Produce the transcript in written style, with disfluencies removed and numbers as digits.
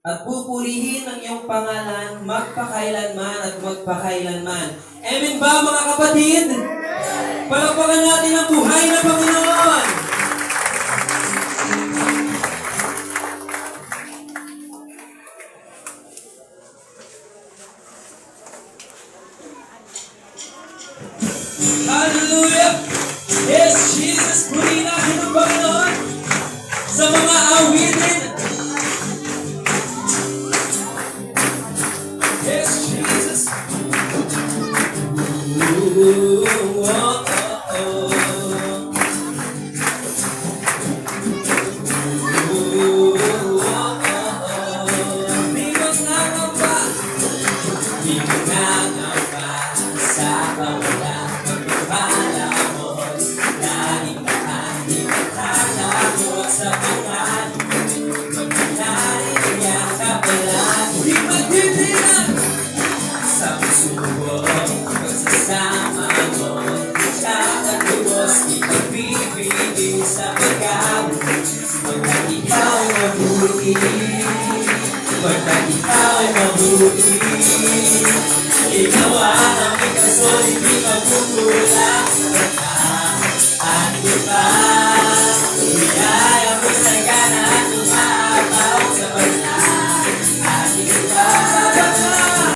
at pupurihin ang iyong pangalan magpakailanman at magpakailanman. Amen ba mga kapatid? Palakpakan natin ang buhay na Panginoon! Hallelujah! Yes, Jesus, purihin natin ang Panginoon sa mga awitin. Yes, Jesus. Ooh, oh, oh, oh. Ooh, oh, oh, oh. Di mo nangamba. Di mo nangamba sa kawalan. Magpapala mo. Laging makahali katakot sa pangalan. Magpapalari ang kapalan. Di magdidinan sa pagsubok. Pagsasama mo. Siya katubos. Ipagpipili sa pagkaw. Pagkat ikaw ay mabuti. Pagkat ikaw ay mabuti. Ginawa ng ikaso, hindi magkukulang. At iba